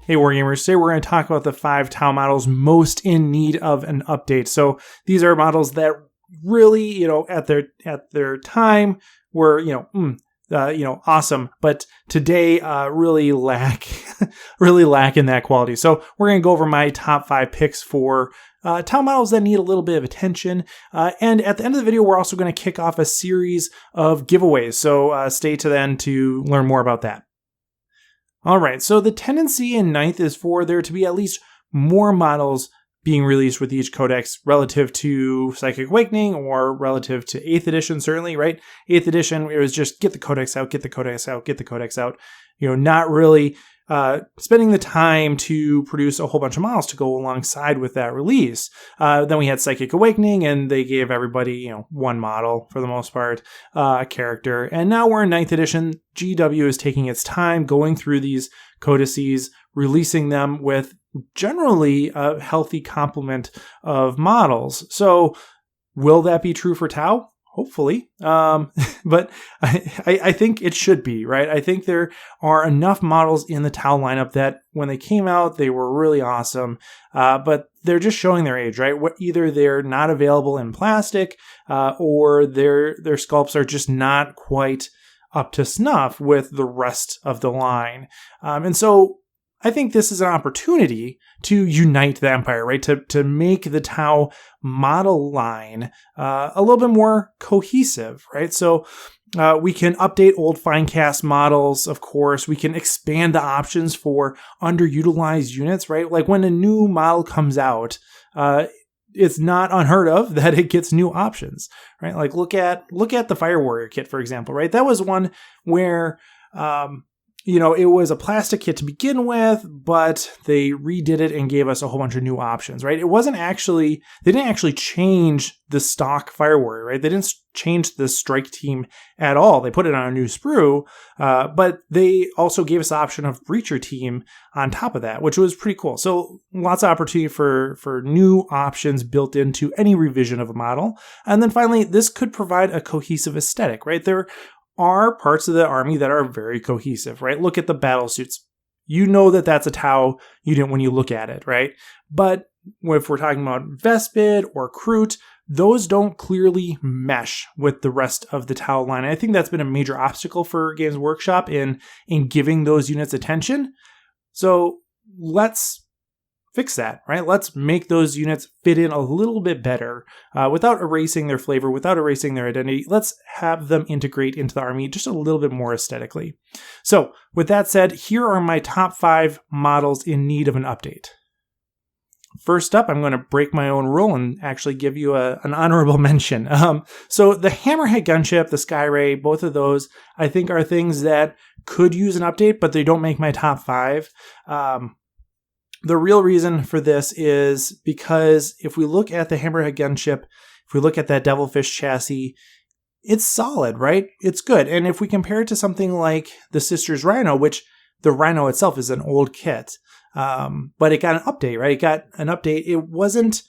Hey Wargamers, today we're going to talk about the 5 Tau models most in need of an update. So these are models that really, at their time were, awesome, but today really lack in that quality. So we're going to go over my top 5 picks for Tau models that need a little bit of attention. And at the end of the video, we're also going to kick off a series of giveaways. So stay to the end to learn more about that. All right, so the tendency in 9th is for there to be at least more models being released with each codex relative to Psychic Awakening or relative to 8th edition, certainly, right? 8th edition, it was just get the codex out, get the codex out, get the codex out. Not really spending the time to produce a whole bunch of models to go alongside with that release. Then we had Psychic Awakening, and they gave everybody, one model for the most part, a character. And now we're in 9th edition. GW is taking its time going through these codices, releasing them with generally a healthy complement of models. So will that be true for Tau? Hopefully. But I think it should be, right? I think there are enough models in the Tau lineup that when they came out, they were really awesome. But they're just showing their age, right? Either they're not available in plastic, or their sculpts are just not quite up to snuff with the rest of the line. And so I think this is an opportunity to unite the Empire, right? To make the Tau model line a little bit more cohesive, right? So we can update old Finecast models, of course. We can expand the options for underutilized units, right? Like when a new model comes out, it's not unheard of that it gets new options, right? Like look at the Fire Warrior kit, for example, right? That was one where it was a plastic kit to begin with, but they redid it and gave us a whole bunch of new options, right? They didn't actually change the stock Fire Warrior, right? They didn't change the strike team at all. They put it on a new sprue, but they also gave us the option of Breacher team on top of that, which was pretty cool. So lots of opportunity for new options built into any revision of a model. And then finally, this could provide a cohesive aesthetic, right? There are parts of the army that are very cohesive, right? Look at the battle suits. You know that that's a Tau unit when you look at it, right? But if we're talking about Vesper or Croot, those don't clearly mesh with the rest of the Tau line. And I think that's been a major obstacle for Games Workshop in giving those units attention. So let's fix that, right? Let's make those units fit in a little bit better without erasing their flavor, without erasing their identity. Let's have them integrate into the army just a little bit more aesthetically. So with that said, here are my top 5 models in need of an update. First up, I'm going to break my own rule and actually give you an honorable mention. So the Hammerhead gunship, the Skyray, both of those I think are things that could use an update, but they don't make my top 5. The real reason for this is because if we look at the Hammerhead gunship, if we look at that Devilfish chassis, it's solid, right? It's good. And if we compare it to something like the Sisters Rhino, which the Rhino itself is an old kit, but it got an update, right? It got an update. It wasn't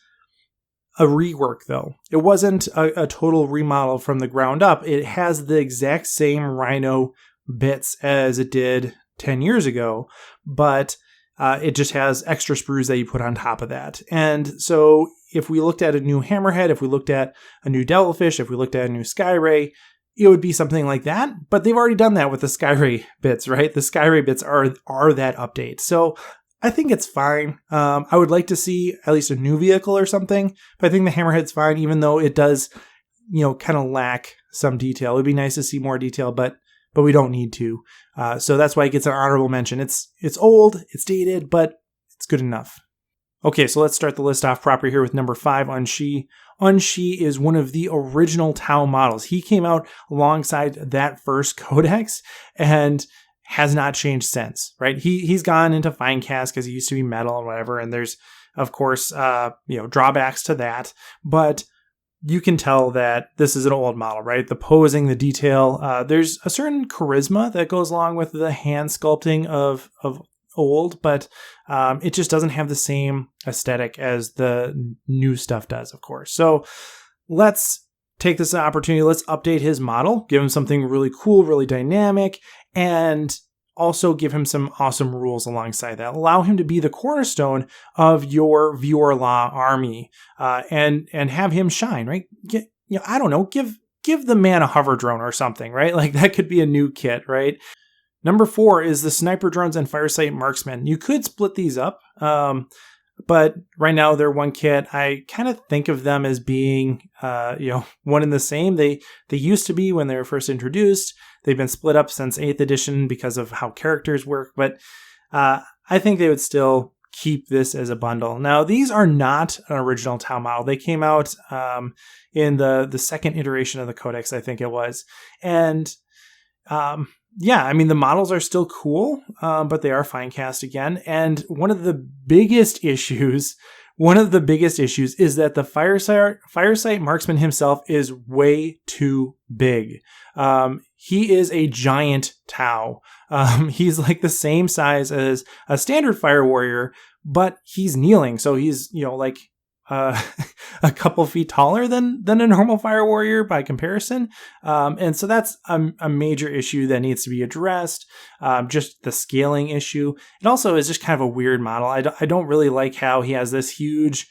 a rework, though. It wasn't a total remodel from the ground up. It has the exact same Rhino bits as it did 10 years ago, but it just has extra sprues that you put on top of that. And so if we looked at a new Hammerhead, if we looked at a new Devilfish, if we looked at a new Skyray, it would be something like that. But they've already done that with the Skyray bits, right? The Skyray bits are that update. So I think it's fine. I would like to see at least a new vehicle or something, but I think the Hammerhead's fine, even though it does, kind of lack some detail. It'd be nice to see more detail, but we don't need to. So that's why it gets an honorable mention. It's old, it's dated, but it's good enough. Okay, so let's start the list off proper here with number 5, Unshi. Unshi is one of the original Tau models. He came out alongside that first codex and has not changed since, right? He's gone into Finecast because he used to be metal or whatever, and there's, of course, drawbacks to that, but you can tell that this is an old model, right? The posing, the detail, there's a certain charisma that goes along with the hand sculpting of old, but it just doesn't have the same aesthetic as the new stuff does, of course. So let's take this opportunity. Let's update his model, give him something really cool, really dynamic, and also give him some awesome rules alongside that. Allow him to be the cornerstone of your viewer law army, and have him shine, right? I don't know, give the man a hover drone or something, right? Like that could be a new kit, right? Number 4 is the sniper drones and Farsight marksmen. You could split these up, but right now they're one kit. I kind of think of them as being, one and the same. They used to be when they were first introduced. They've been split up since 8th edition because of how characters work, but I think they would still keep this as a bundle. Now, these are not an original Tau model. They came out in the second iteration of the Codex, I think it was. And the models are still cool, but they are fine cast again. And one of the biggest issues is that the Farsight marksman himself is way too big. He is a giant Tau. He's like the same size as a standard fire warrior, but he's kneeling. So he's, a couple feet taller than a normal fire warrior by comparison. And so that's a major issue that needs to be addressed. Just the scaling issue. It also is just kind of a weird model. I don't really like how he has this huge,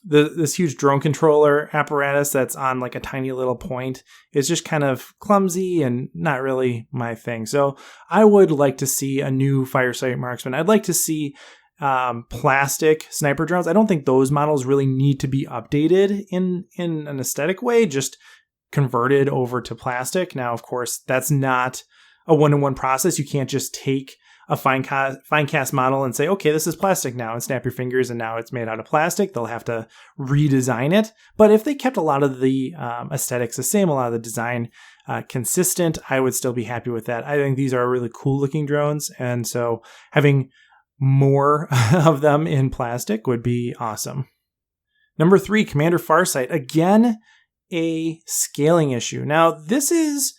this huge drone controller apparatus that's on like a tiny little point. It's just kind of clumsy and not really my thing. So I would like to see a new Farsight marksman. I'd like to see plastic sniper drones. I don't think those models really need to be updated in an aesthetic way, just converted over to plastic. Now, of course, that's not a one-to-one process. You can't just take a fine cast model and say, okay, this is plastic now, and snap your fingers and now it's made out of plastic. They'll have to redesign it. But if they kept a lot of the aesthetics the same, a lot of the design consistent, I would still be happy with that. I think these are really cool looking drones. And so having more of them in plastic would be awesome. Number 3, Commander Farsight. Again, a scaling issue. Now, this is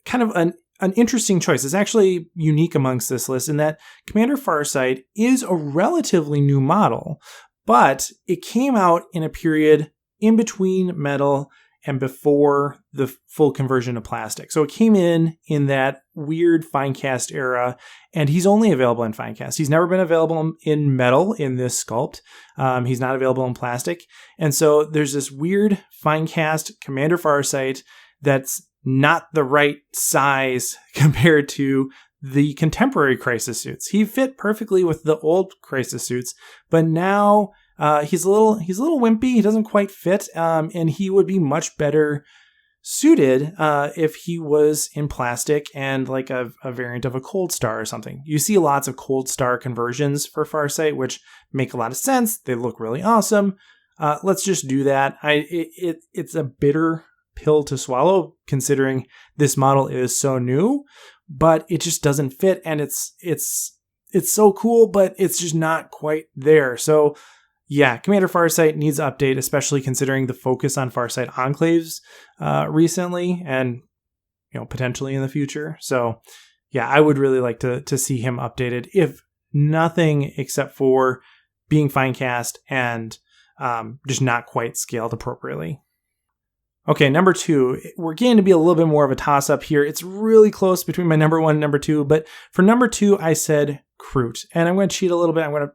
kind of an interesting choice. It's actually unique amongst this list in that Commander Farsight is a relatively new model, but it came out in a period in between metal and before the full conversion to plastic. So it came in that weird fine cast era, and he's only available in fine cast. He's never been available in metal in this sculpt. He's not available in plastic. And so there's this weird fine cast Commander Farsight that's not the right size compared to the contemporary crisis suits. He fit perfectly with the old crisis suits, but now he's a little wimpy. He doesn't quite fit, and he would be much better suited if he was in plastic and like a variant of a Cold Star or something. You see lots of Cold Star conversions for Farsight, which make a lot of sense. They look really awesome. Let's just do that. It's a bitter pill to swallow considering this model is so new, but it just doesn't fit, and it's so cool, but it's just not quite there. So yeah, Commander Farsight needs update, especially considering the focus on Farsight enclaves recently and potentially in the future. So yeah, I would really like to see him updated, if nothing except for being fine cast and just not quite scaled appropriately. Okay, number 2, we're getting to be a little bit more of a toss-up here. It's really close between my number 1 and number 2, but for number 2, I said Croot. And I'm going to cheat a little bit. I'm going to,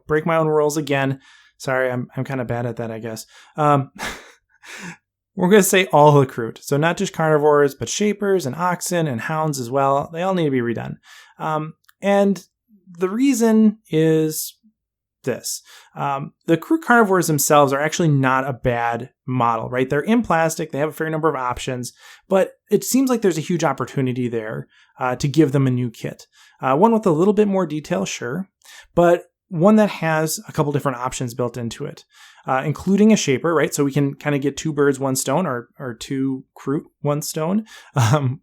break my own rules again. Sorry, I'm kind of bad at that, I guess. We're going to say all the Croot. So not just carnivores, but shapers and oxen and hounds as well. They all need to be redone. And the reason is this. The Croot carnivores themselves are actually not a bad model, right? They're in plastic. They have a fair number of options, but it seems like there's a huge opportunity there to give them a new kit. One with a little bit more detail, sure, but one that has a couple different options built into it, including a shaper, right? So we can kind of get 2 birds, 1 stone, or 2 Croot, 1 stone,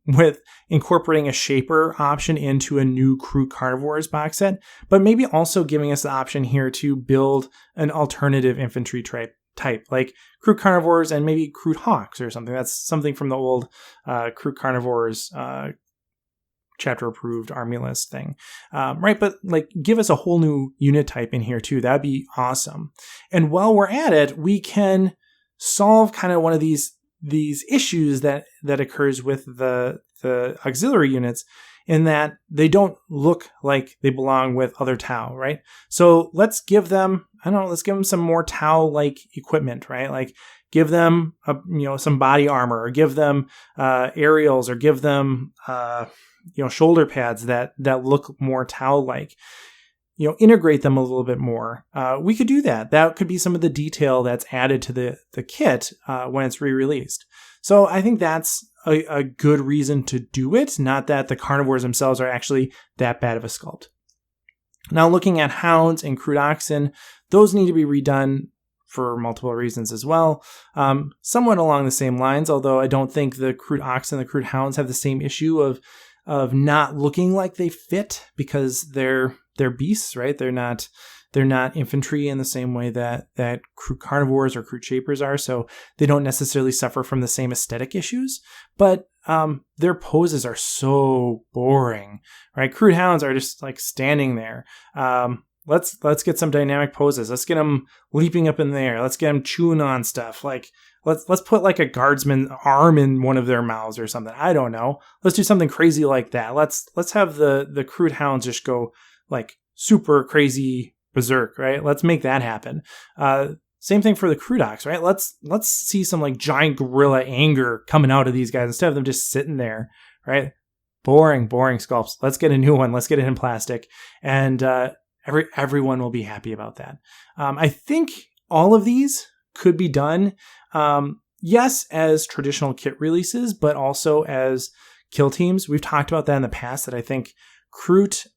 with incorporating a shaper option into a new Croot carnivores box set, but maybe also giving us the option here to build an alternative infantry type, like Croot carnivores and maybe Croot hawks or something. That's something from the old Croot carnivores chapter approved army list thing, right? But like, give us a whole new unit type in here too. That'd be awesome. And while we're at it, we can solve kind of one of these issues that occurs with the the auxiliary units in that they don't look like they belong with other Tau, right? So let's give them, let's give them some more Tau-like equipment, right? Like give them, some body armor, or give them aerials, or give them, shoulder pads that look more Tau-like. Integrate them a little bit more. We could do that. That could be some of the detail that's added to the kit when it's re-released. So I think that's a good reason to do it, not that the carnivores themselves are actually that bad of a sculpt. Now, looking at hounds and Croot oxen, those need to be redone for multiple reasons as well. Somewhat along the same lines, although I don't think the Croot oxen and the Croot hounds have the same issue of not looking like they fit, because they're beasts, right? They're not infantry in the same way that Croot carnivores or Croot shapers are, so they don't necessarily suffer from the same aesthetic issues, but their poses are so boring, right? Croot hounds are just like standing there. Let's get some dynamic poses. Let's get them leaping up in the air. Let's get them chewing on stuff. Like let's put like a guardsman arm in one of their mouths or something. I don't know. Let's do something crazy like that. Let's have the Croot hounds just go like super crazy berserk, right? Let's make that happen. Same thing for the Croot ox, right? Let's see some like giant gorilla anger coming out of these guys instead of them just sitting there, right? Boring sculpts. Let's get a new one. Let's get it in plastic, and everyone will be happy about that. I think all of these could be done, yes, as traditional kit releases, but also as kill teams. We've talked about that in the past, that I think Croot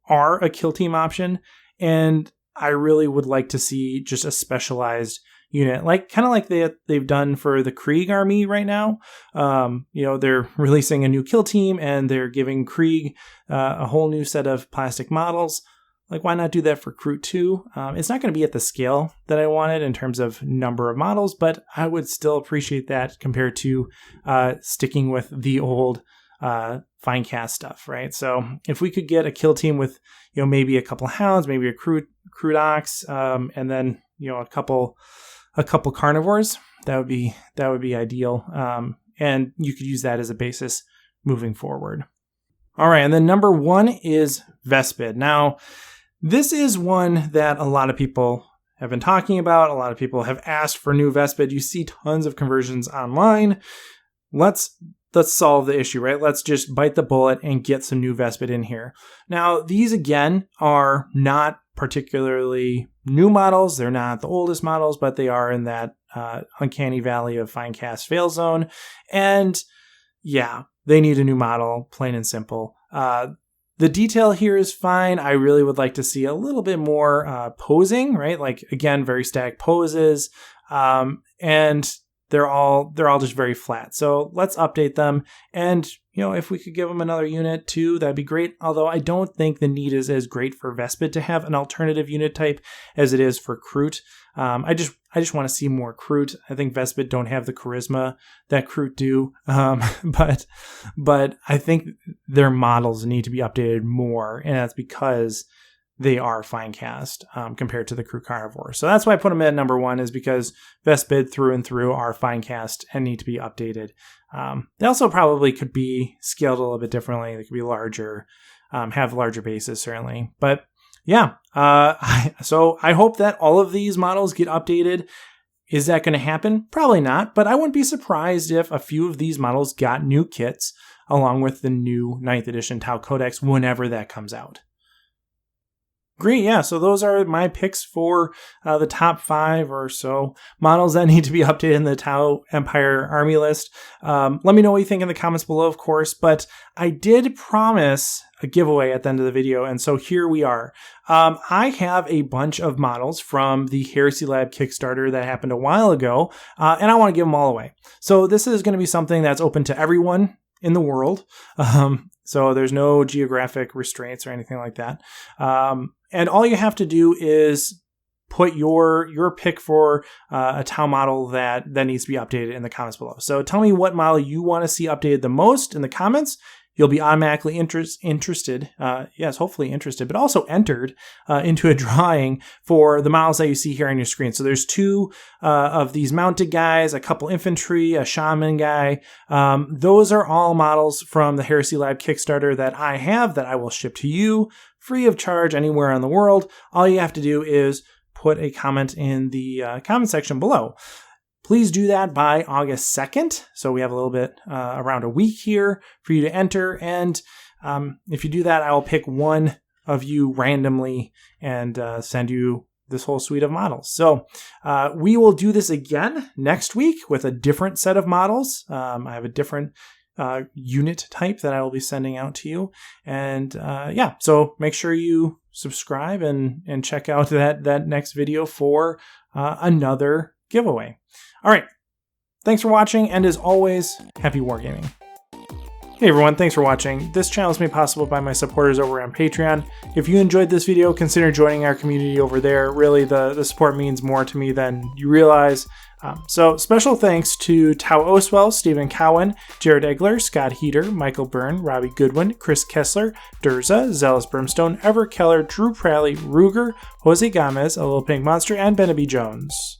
are a kill team option, and I really would like to see just a specialized unit, kind of like they've done for the Krieg army right now. They're releasing a new kill team, and they're giving Krieg a whole new set of plastic models. Like, why not do that for Croot too? It's not going to be at the scale that I wanted in terms of number of models, but I would still appreciate that compared to sticking with the old fine cast stuff, right? So if we could get a kill team with, maybe a couple hounds, maybe a Croot ox, and then, a couple carnivores, that would be ideal. And you could use that as a basis moving forward. All right. And then number 1 is Vespid. Now, this is one that a lot of people have been talking about. A lot of people have asked for new Vespid. You see tons of conversions online. Let's solve the issue, right? Let's just bite the bullet and get some new Vespid in here. Now, these again are not particularly new models. They're not the oldest models, but they are in that uncanny valley of fine cast fail zone. And yeah, they need a new model, plain and simple. The detail here is fine. I really would like to see a little bit more posing, right? Like, again, very static poses. And they're all just very flat. So let's update them. And, if we could give them another unit too, that'd be great. Although I don't think the need is as great for Vespid to have an alternative unit type as it is for Croot. I just want to see more Croot. I think Vespid don't have the charisma that Croot do. But I think their models need to be updated more. And that's because they are fine cast compared to the Croot carnivore. So that's why I put them at number 1, is because Vespid through and through are fine cast and need to be updated. They also probably could be scaled a little bit differently. They could be larger, have larger bases certainly. But yeah, so I hope that all of these models get updated. Is that going to happen? Probably not, but I wouldn't be surprised if a few of these models got new kits along with the new 9th edition Tau Codex whenever that comes out. Great, yeah, so those are my picks for the top 5 or so models that need to be updated in the Tau Empire army list. Let me know what you think in the comments below, of course, but I did promise a giveaway at the end of the video, and so here we are. I have a bunch of models from the Heresy Lab Kickstarter that happened a while ago, and I want to give them all away. So this is going to be something that's open to everyone in the world. So there's no geographic restraints or anything like that. And all you have to do is put your pick for a Tau model that needs to be updated in the comments below. So tell me what model you want to see updated the most in the comments, you'll be automatically interested, hopefully interested, but also entered into a drawing for the models that you see here on your screen. So there's 2 of these mounted guys, a couple infantry, a shaman guy. Those are all models from the Heresy Lab Kickstarter that I have that I will ship to you free of charge anywhere in the world. All you have to do is put a comment in the comment section below. Please do that by August 2nd. So we have a little bit, around a week here for you to enter. And if you do that, I will pick one of you randomly and send you this whole suite of models. So we will do this again next week with a different set of models. I have a different unit type that I will be sending out to you. And so make sure you subscribe and check out that next video for another giveaway. All right. Thanks for watching, and as always, happy wargaming. Hey everyone, thanks for watching. This channel is made possible by my supporters over on Patreon. If you enjoyed this video, consider joining our community over there. Really, the support means more to me than you realize. So special thanks to Tao Oswell, Stephen Cowan, Jared Egler, Scott Heater, Michael Byrne, Robbie Goodwin, Chris Kessler, Durza, Zealous Brimstone, Ever Keller, Drew Pralley, Ruger, Jose Gomez, A Little Pink Monster, and Benaby Jones.